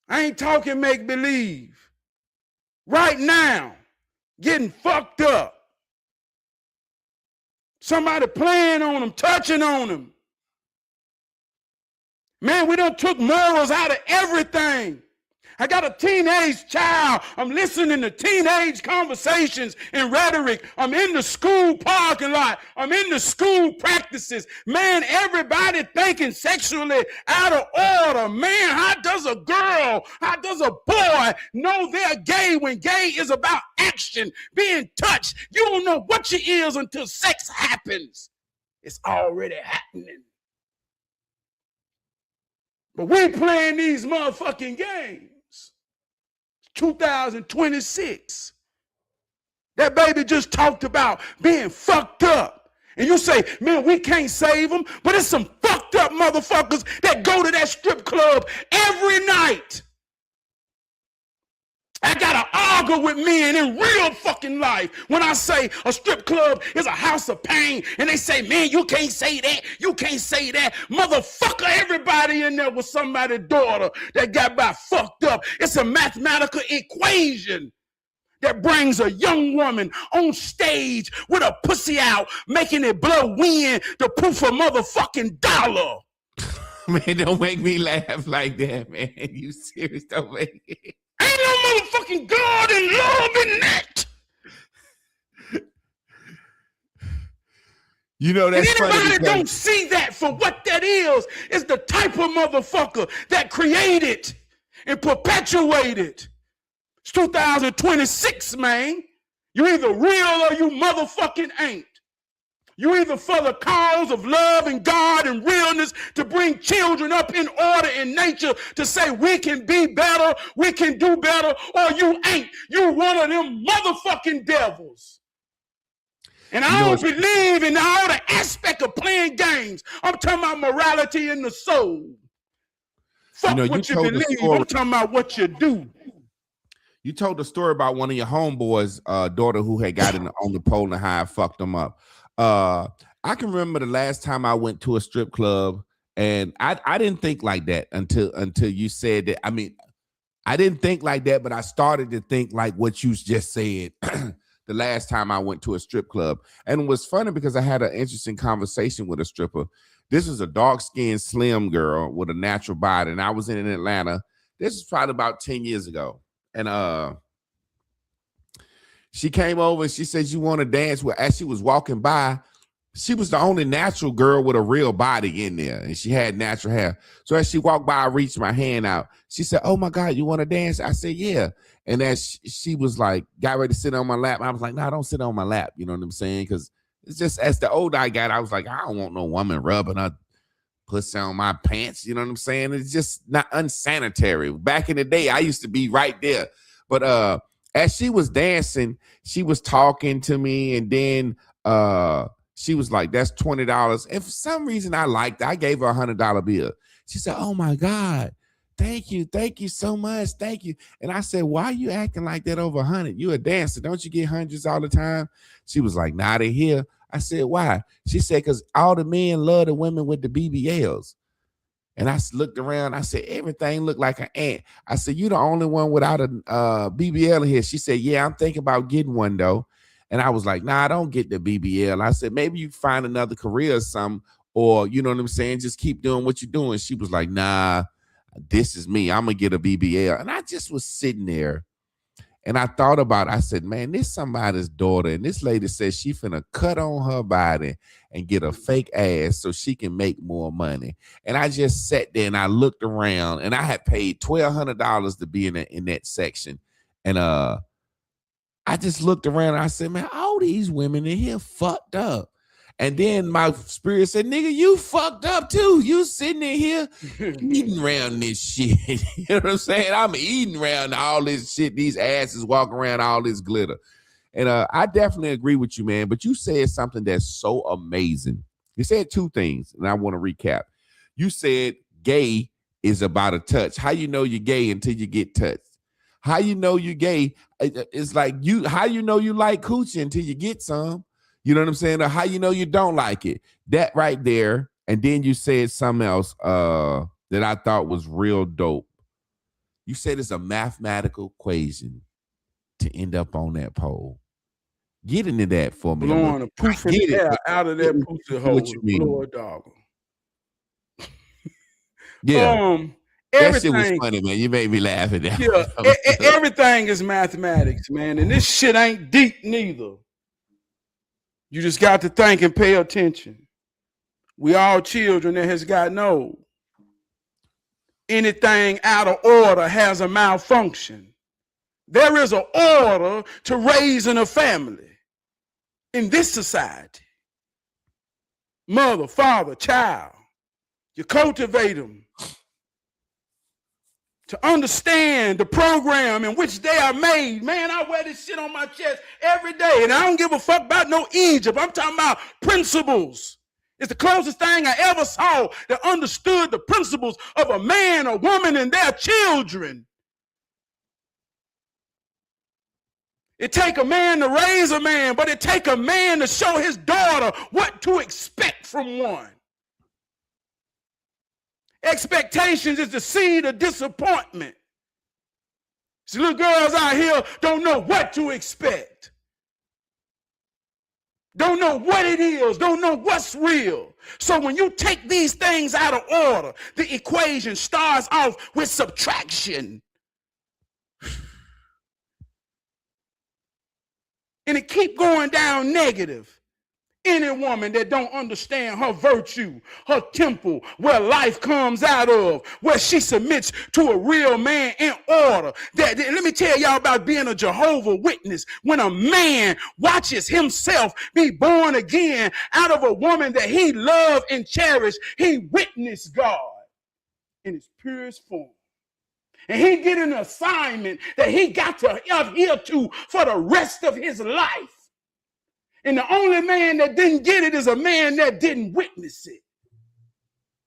I ain't talking make believe. Right now, getting fucked up. Somebody playing on them, touching on them. Man, we done took morals out of everything. I got a teenage child. I'm listening to teenage conversations and rhetoric. I'm in the school parking lot. I'm in the school practices. Man, everybody thinking sexually out of order. Man, how does a boy know they're gay when gay is about action, being touched? You don't know what you is until sex happens. It's already happening. But we playing these motherfucking games. 2026. That baby just talked about being fucked up. And you say, man, we can't save them. But it's some fucked up motherfuckers that go to that strip club every night. I gotta argue with men in real fucking life when I say a strip club is a house of pain, and they say, man, you can't say that, you can't say that. Motherfucker, everybody in there was somebody's daughter that got by fucked up. It's a mathematical equation that brings a young woman on stage with a pussy out, making it blow wind to proof a motherfucking dollar. Man, don't make me laugh like that, man. You serious? Don't make it. Ain't no motherfucking God and love in that. You know, that's and anybody funny. Don't see that for what that is the type of motherfucker that created and perpetuated. It's 2026, man. You either real or you motherfucking ain't. You either for the cause of love and God and realness to bring children up in order in nature to say we can be better, we can do better, or you ain't. You one of them motherfucking devils. And I don't believe in all the aspect of playing games. I'm talking about morality in the soul. Fuck what you believe. I'm talking about what you do. You told the story about one of your homeboys' daughter who had got on the pole and how it fucked them up. I can remember the last time I went to a strip club, and I didn't think like that until you said that. I mean, I didn't think like that, but I started to think like what you just said the last time I went to a strip club. And it was funny because I had an interesting conversation with a stripper. This is a dark-skinned, slim girl with a natural body, and I was in Atlanta. This is probably about 10 years ago. And she came over and she said, you want to dance? Well, as she was walking by, she was the only natural girl with a real body in there, and she had natural hair. So as she walked by, I reached my hand out. She said, "Oh my God, you want to dance?" I said, "Yeah." And as she was like, got ready to sit on my lap, I was like, "No, don't sit on my lap." You know what I'm saying? Because it's just as the older I got, I was like, I don't want no woman rubbing her pussy on my pants. You know what I'm saying? It's just not unsanitary. Back in the day, I used to be right there. But as she was dancing, she was talking to me, and then she was like, "That's $20." And for some reason, I liked it. I gave her a $100 bill. She said, "Oh my God, thank you so much, thank you." And I said, "Why are you acting like that over 100? You a dancer, don't you get hundreds all the time?" She was like, "Nah, they here." I said, "Why?" She said, "Because all the men love the women with the BBLs." And I looked around. I said, "Everything looked like an ant." I said, "You the only one without a BBL in here." She said, "Yeah, I'm thinking about getting one though." And I was like, "Nah, I don't get the BBL." I said, "Maybe you find another career or something, or you know what I'm saying, just keep doing what you're doing." She was like, "Nah, this is me. I'm gonna get a BBL." And I just was sitting there, and I thought about it. I said, "Man, this somebody's daughter, and this lady says she finna cut on her body and get a fake ass so she can make more money." And I just sat there and I looked around, and I had paid $1,200 to be in that section, and I just looked around and I said, "Man, all these women in here fucked up." And then my spirit said, "Nigga, you fucked up too. You sitting in here eating around this shit." You know what I'm saying? I'm eating around all this shit. These asses walking around all this glitter. And I definitely agree with you, man. But you said something that's so amazing. You said two things, and I want to recap. You said gay is about a touch. How you know you're gay until you get touched? How you know you're gay? It's like how you know you like coochie until you get some. You know what I'm saying? Or how you know you don't like it? That right there. And then you said something else that I thought was real dope. You said it's a mathematical equation to end up on that pole. Get into that for me. Blowing a poof of air out of that pussy hole. What you mean? Blow a dog. Yeah. That shit was Everything, funny, man. You made me laugh at that. yeah, everything is mathematics, man. And this shit ain't deep neither. You just got to think and pay attention. We all children that has gotten old. Anything out of order has a malfunction. There is an order to raising a family in this society. Mother, father, child. You cultivate them to understand the program in which they are made. Man, I wear this shit on my chest every day, and I don't give a fuck about no Egypt. I'm talking about principles. It's the closest thing I ever saw that understood the principles of a man, a woman, and their children. It take a man to raise a man, but it take a man to show his daughter what to expect from one. Expectations is the seed of disappointment. See, little girls out here don't know what to expect. Don't know what it is. Don't know what's real. So when you take these things out of order, the equation starts off with subtraction. And it keep going down negative. Any woman that don't understand her virtue, her temple, where life comes out of, where she submits to a real man in order. Let me tell y'all about being a Jehovah Witness. When a man watches himself be born again out of a woman that he loved and cherished, he witnessed God in his purest form. And he get an assignment that he got to adhere to for the rest of his life. And the only man that didn't get it is a man that didn't witness it.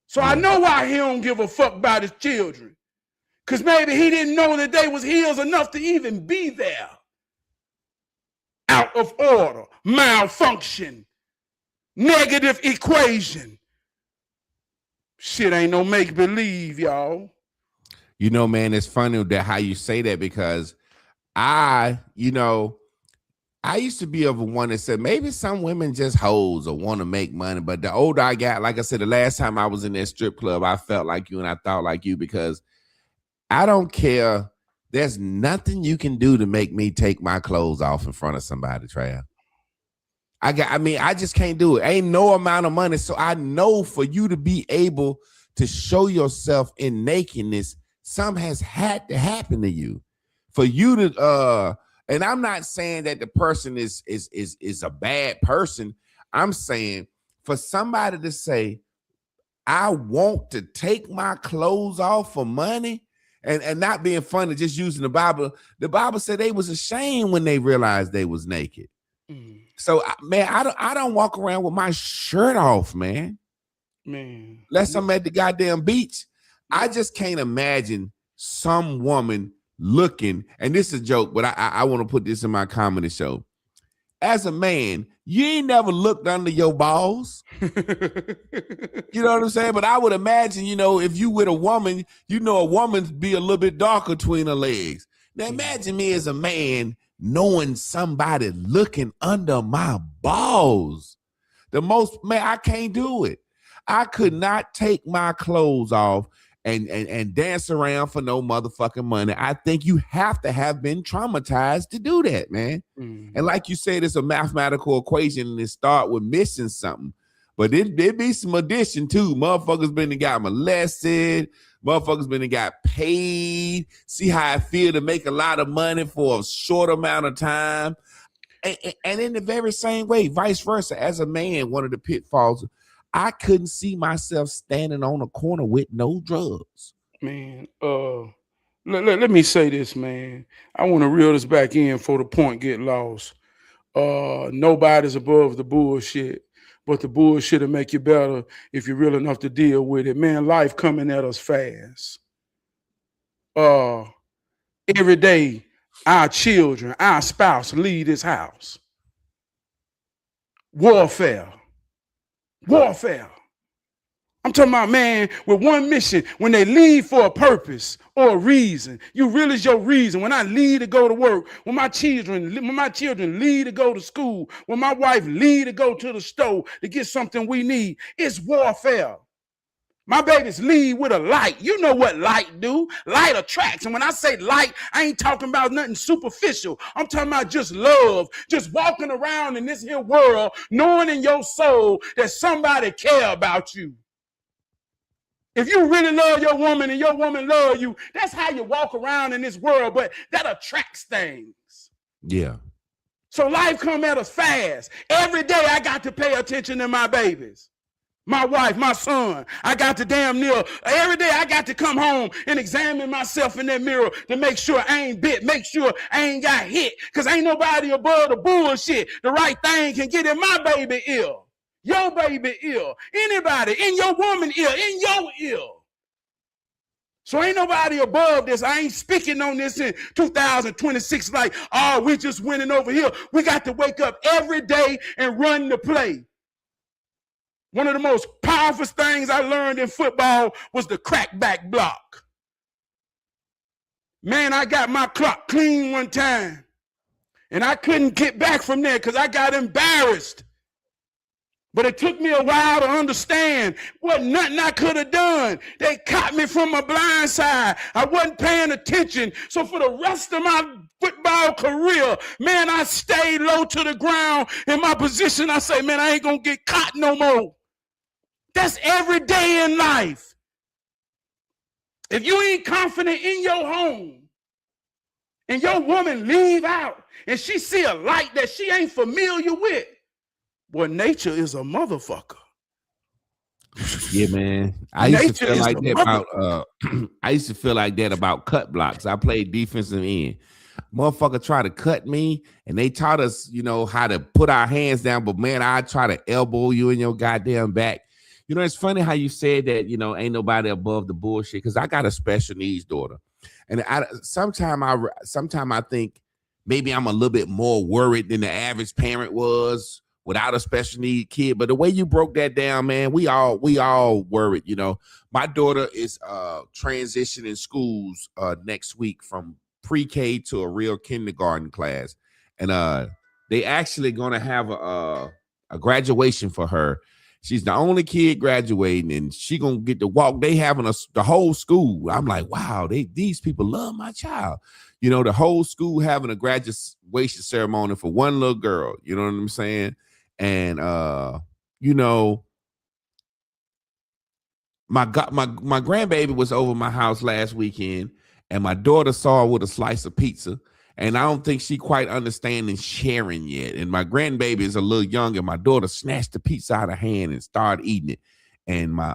So I know why he don't give a fuck about his children. Because maybe he didn't know that they was heels enough to even be there. Out of order, malfunction, negative equation. Shit ain't no make-believe, y'all. You know, man, it's funny that how you say that, because I used to be of one that said maybe some women just hoes or want to make money. But the older I got, like I said, the last time I was in that strip club, I felt like you and I thought like you, because I don't care. There's nothing you can do to make me take my clothes off in front of somebody, Trab. I just can't do it. Ain't no amount of money. So I know for you to be able to show yourself in nakedness, something has had to happen to you. For you to and I'm not saying that the person is a bad person. I'm saying for somebody to say, I want to take my clothes off for money, and not being funny, just using the Bible. The Bible said they was ashamed when they realized they was naked. So man, I don't walk around with my shirt off, man. Unless I'm at the goddamn beach. I just can't imagine some woman looking, and this is a joke, but I want to put this in my comedy show. As a man, you ain't never looked under your balls. You know what I'm saying? But I would imagine, if you with a woman, a woman be a little bit darker between her legs. Now imagine me as a man knowing somebody looking under my balls. I can't do it. I could not take my clothes off and dance around for no motherfucking money. I think you have to have been traumatized to do that, man. And like you said, it's a mathematical equation and it start with missing something. But it be some addition too. Motherfuckers been and got molested. Motherfuckers been and got paid. See how I feel to make a lot of money for a short amount of time. And in the very same way, vice versa, as a man, one of the pitfalls, I couldn't see myself standing on a corner with no drugs. Man, let me say this, man. I want to reel this back in for the point get lost. Nobody's above the bullshit, but the bullshit will make you better if you're real enough to deal with it. Man, life coming at us fast. Every day, our children, our spouse leave this house. Warfare. I'm talking about, man, with one mission, when they leave for a purpose or a reason, you realize your reason. When I leave to go to work, when my children leave to go to school, when my wife leave to go to the store to get something we need, it's warfare. My babies leave with a light. You know what light do? Light attracts. And when I say light, I ain't talking about nothing superficial. I'm talking about just love, just walking around in this here world, knowing in your soul that somebody care about you. If you really love your woman and your woman love you, that's how you walk around in this world, but that attracts things. Yeah. So life come at us fast. Every day I got to pay attention to my babies. My wife, my son, I got to damn near, every day I got to come home and examine myself in that mirror to make sure I ain't bit, make sure I ain't got hit, because ain't nobody above the bullshit. The right thing can get in my baby ear, your baby ear, anybody, in your woman ear, in your ear. So ain't nobody above this. I ain't speaking on this in 2026 like, oh, we just winning over here. We got to wake up every day and run the play. One of the most powerful things I learned in football was the crackback block. Man, I got my clock clean one time, and I couldn't get back from there because I got embarrassed. But it took me a while to understand what nothing I could have done. They caught me from my blind side. I wasn't paying attention. So for the rest of my football career, man, I stayed low to the ground in my position. I say, man, I ain't going to get caught no more. That's every day in life. If you ain't confident in your home and your woman leave out and she see a light that she ain't familiar with, well, nature is a motherfucker. Yeah, man. I used to feel like that about I used to feel like that about cut blocks. I played defensive end. Motherfucker try to cut me, and they taught us, how to put our hands down, but man, I try to elbow you in your goddamn back. It's funny how you said that, ain't nobody above the bullshit, because I got a special needs daughter. And sometimes I think maybe I'm a little bit more worried than the average parent was without a special need kid. But the way you broke that down, man, we all worried. My daughter is transitioning schools next week from pre-K to a real kindergarten class. And they actually going to have a graduation for her. She's the only kid graduating, and she gonna get to walk. They having the whole school. I'm like, wow, these people love my child. The whole school having a graduation ceremony for one little girl. You know what I'm saying? And you know, my grandbaby was over my house last weekend, and my daughter saw her with a slice of pizza. And I don't think she quite understanding sharing yet. And my grandbaby is a little young, and my daughter snatched the pizza out of her hand and started eating it. And my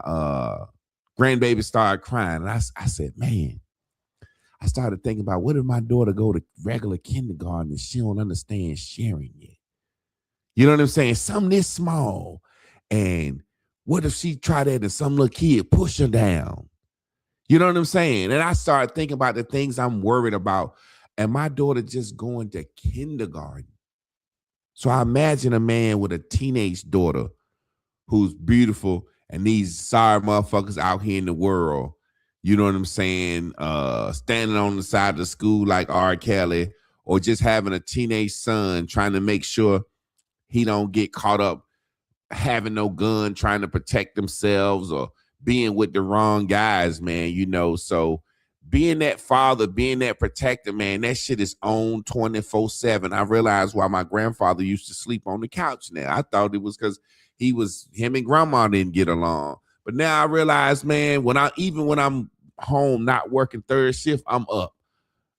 grandbaby started crying. And I said, man, I started thinking about, what if my daughter go to regular kindergarten and she don't understand sharing yet? You know what I'm saying? Something this small. And what if she try that and some little kid push her down? You know what I'm saying? And I started thinking about the things I'm worried about. And my daughter just going to kindergarten. So I imagine a man with a teenage daughter who's beautiful and these sorry motherfuckers out here in the world, you know what I'm saying, standing on the side of the school like R. Kelly, or just having a teenage son trying to make sure he don't get caught up having no gun, trying to protect themselves or being with the wrong guys, man, you know. So being that father, being that protector, man, that shit is on 24/7. I realized why my grandfather used to sleep on the couch now. I thought it was because him and grandma didn't get along. But now I realize, man, when I'm home not working third shift, I'm up.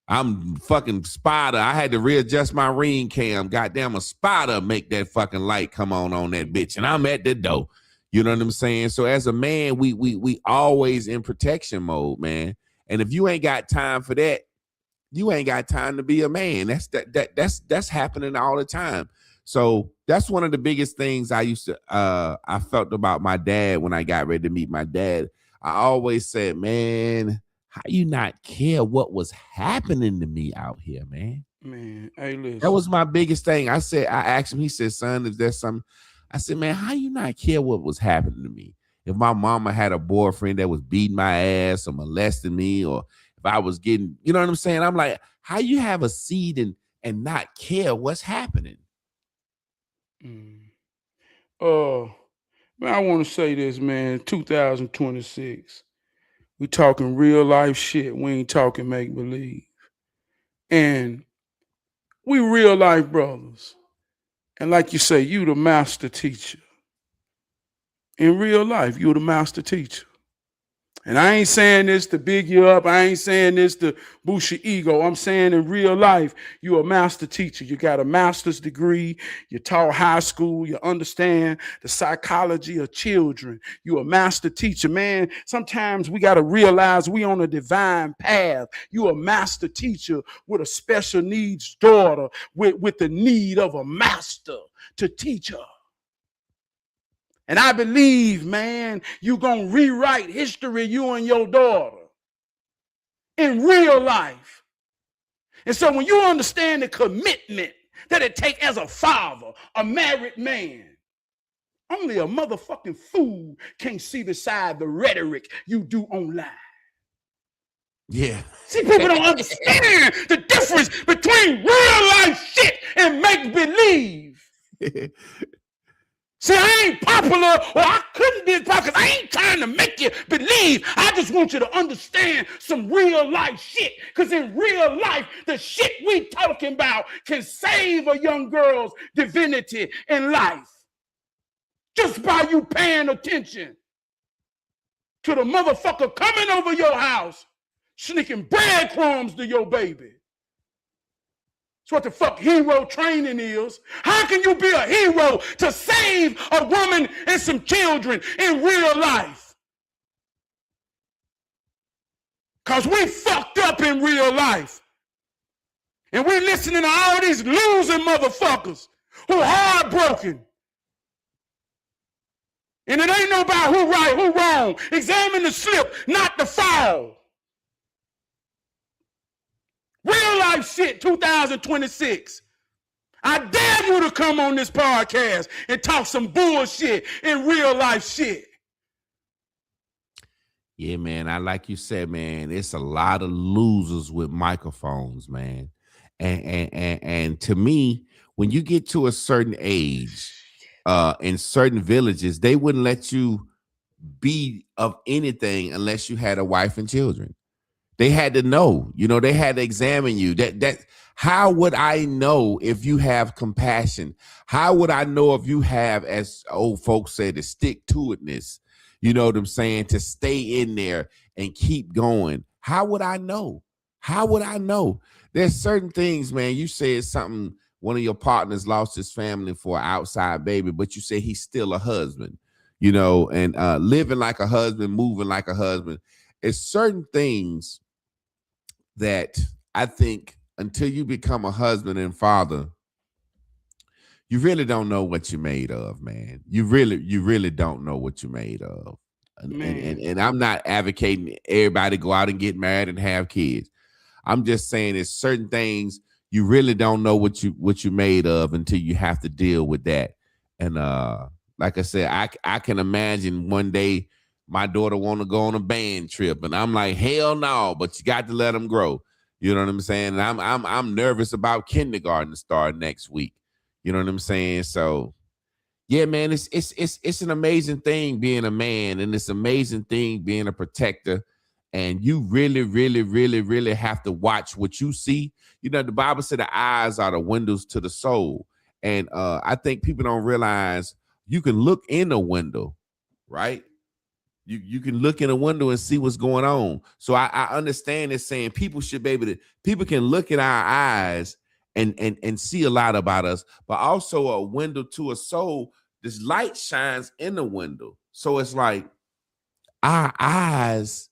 I'm fucking Spider. I had to readjust my ring cam. Goddamn, a Spider make that fucking light come on that bitch. And I'm at the door. You know what I'm saying? So as a man, we always in protection mode, man. And if you ain't got time for that, you ain't got time to be a man. That's happening all the time. So that's one of the biggest things I felt about my dad when I got ready to meet my dad. I always said, man, how you not care what was happening to me out here, man? Man, hey, listen. That was my biggest thing. I asked him, he said, son, is there something? I said, man, how you not care what was happening to me? If my mama had a boyfriend that was beating my ass or molesting me, or if I was getting, you know what I'm saying? I'm like, how you have a seed and not care what's happening? Man, I want to say this, man. 2026. We talking real life shit. We ain't talking make believe. And we real life brothers. And like you say, you the master teacher. In real life, you the master teacher. And I ain't saying this to big you up. I ain't saying this to boost your ego. I'm saying in real life, you a master teacher. You got a master's degree. You taught high school. You understand the psychology of children. You a master teacher, man. Sometimes we got to realize we on a divine path. You a master teacher with a special needs daughter with the need of a master to teach her. And I believe, man, you're going to rewrite history, you and your daughter, in real life. And so when you understand the commitment that it takes as a father, a married man, only a motherfucking fool can't see beside the rhetoric you do online. Yeah. See, people don't understand the difference between real life shit and make believe. See, I ain't popular, or I couldn't be popular because I ain't trying to make you believe. I just want you to understand some real life shit. Because in real life, the shit we talking about can save a young girl's divinity in life. Just by you paying attention to the motherfucker coming over your house, sneaking breadcrumbs to your baby. That's what the fuck hero training is. How can you be a hero to save a woman and some children in real life? Because we fucked up in real life. And we're listening to all these losing motherfuckers who are heartbroken. And it ain't no about who right, who wrong. Examine the slip, not the foul. Real life shit, 2026. I dare you to come on this podcast and talk some bullshit in real life shit. Yeah, man. Like you said, man, it's a lot of losers with microphones, man. And to me, when you get to a certain age, in certain villages, they wouldn't let you be of anything unless you had a wife and children. They had to know, they had to examine you. That How would I know if you have compassion? How would I know if you have, as old folks say, the stick-to-itness? You know what I'm saying? To stay in there and keep going. How would I know? How would I know? There's certain things, man. You said something, one of your partners lost his family for an outside baby, but you say he's still a husband, you know, and living like a husband, moving like a husband. It's certain things that I think until you become a husband and father, you really don't know what you're made of, man. You really don't know what you're made of. And I'm not advocating everybody go out and get married and have kids. I'm just saying there's certain things you really don't know what you're made of until you have to deal with that. And like I said, I can imagine one day my daughter want to go on a band trip, and I'm like, hell no, but you got to let them grow. You know what I'm saying? And I'm nervous about kindergarten to start next week. You know what I'm saying? So yeah, man, it's an amazing thing being a man, and it's an amazing thing being a protector. And you really, really, really, really have to watch what you see. You know, the Bible said the eyes are the windows to the soul. And I think people don't realize you can look in a window, right? You can look in a window and see what's going on. So I understand this saying people should be able to, people can look at our eyes and see a lot about us, but also a window to a soul. This light shines in the window. So it's like our eyes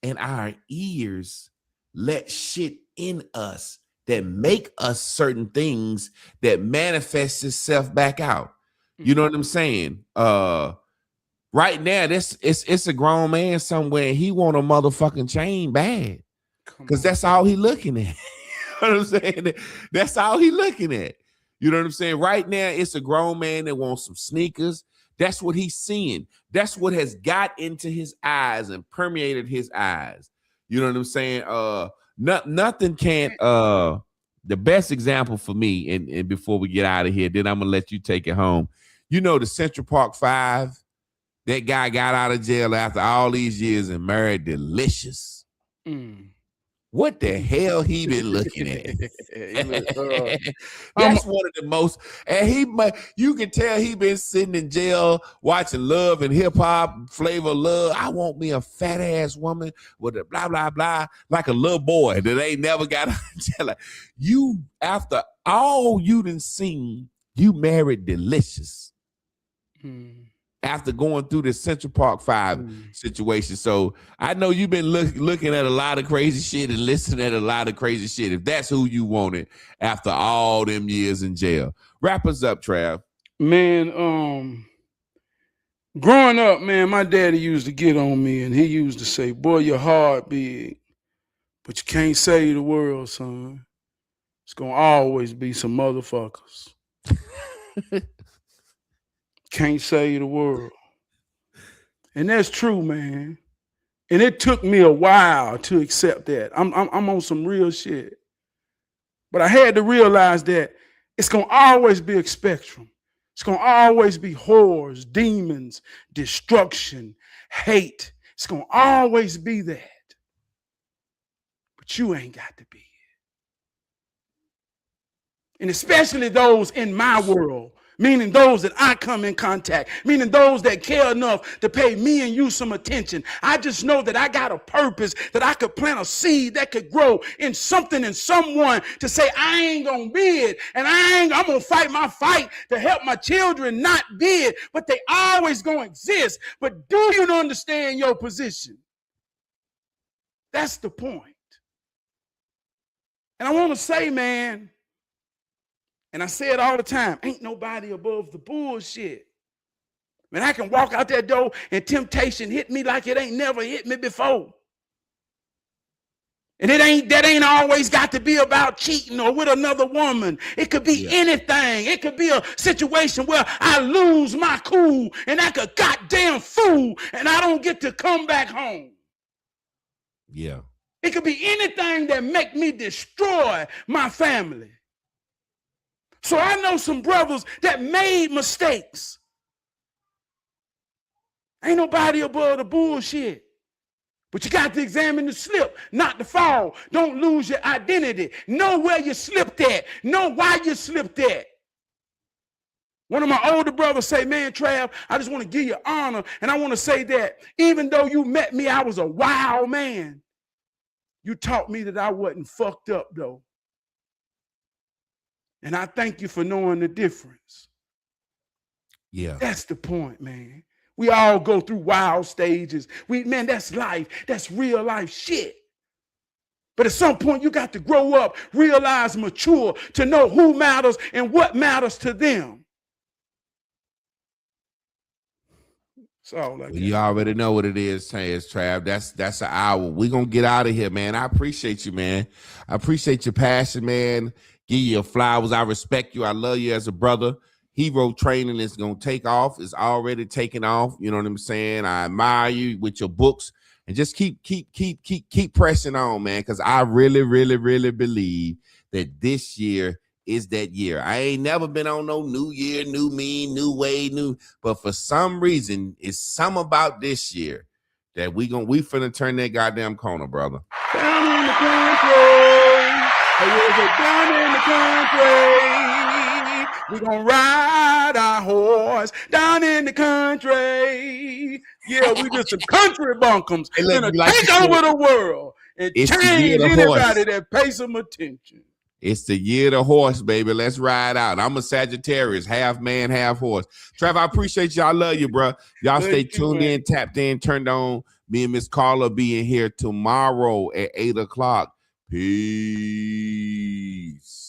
and our ears let shit in us that make us certain things that manifests itself back out. You know what I'm saying? Right now, it's a grown man somewhere, and he want a motherfucking chain bad. Because that's all he looking at. You know what I'm saying? That's all he looking at. You know what I'm saying? Right now, it's a grown man that wants some sneakers. That's what he's seeing. That's what has got into his eyes and permeated his eyes. You know what I'm saying? Nothing can't. The best example for me, and before we get out of here, then I'm gonna let you take it home. You know the Central Park 5. That guy got out of jail after all these years and married Delicious. What the hell he been looking at? That's one of the most, and you can tell he been sitting in jail watching Love and Hip Hop, Flavor Love. I want me a fat ass woman with a blah blah blah, like a little boy that ain't never got out of jail. Like, you, after all you done seen, you married Delicious. After going through the Central Park 5 situation. So I know you've been looking at a lot of crazy shit and listening at a lot of crazy shit. If that's who you wanted after all them years in jail. Wrap us up, Trav. Man, growing up, man, my daddy used to get on me, and he used to say, boy, your heart big, but you can't save the world, son. It's going to always be some motherfuckers. Can't save the world. And that's true, man. And it took me a while to accept that. I'm on some real shit. But I had to realize that it's going to always be a spectrum. It's going to always be horrors, demons, destruction, hate. It's going to always be that. But you ain't got to be it. And especially those in my world. Meaning those that I come in contact, meaning those that care enough to pay me and you some attention. I just know that I got a purpose, that I could plant a seed that could grow in something, in someone, to say I ain't gonna be it, and I'm gonna fight my fight to help my children not be it, but they always gonna exist. But do you understand your position? That's the point. And I want to say, man, and I say it all the time, ain't nobody above the bullshit. Man, I can walk out that door and temptation hit me like it ain't never hit me before. And that ain't always got to be about cheating or with another woman. It could be anything. It could be a situation where I lose my cool and act a goddamn fool and I don't get to come back home. Yeah. It could be anything that make me destroy my family. So I know some brothers that made mistakes. Ain't nobody above the bullshit. But you got to examine the slip, not the fall. Don't lose your identity. Know where you slipped at. Know why you slipped at. One of my older brothers say, man, Trab, I just want to give you honor. And I want to say that even though you met me, I was a wild man. You taught me that I wasn't fucked up, though. And I thank you for knowing the difference. Yeah. That's the point, man. We all go through wild stages. Man, that's life. That's real life shit. But at some point, you got to grow up, realize, mature, to know who matters and what matters to them. So, like, you already know what it is, Trab. That's an hour. We're gonna get out of here, man. I appreciate you, man. I appreciate your passion, man. Give you your flowers. I respect you. I love you as a brother. Hero training is gonna take off. It's already taking off. You know what I'm saying? I admire you with your books, and just keep pressing on, man. Because I really, really, really believe that this year is that year. I ain't never been on no new year, new me, new way, new. But for some reason, it's some about this year that we finna turn that goddamn corner, brother. Down in the country, down in the country. We gonna ride our horse down in the country. Yeah, we just some country bunkums. Gonna take over the world and change anybody that pays some attention. It's the year of the horse, baby. Let's ride out. I'm a Sagittarius, half man, half horse. Trevor, I appreciate y'all. I love you, bro. Y'all stay tuned in, tapped in, turned on. Me and Miss Carla being here tomorrow at 8 o'clock. Peace.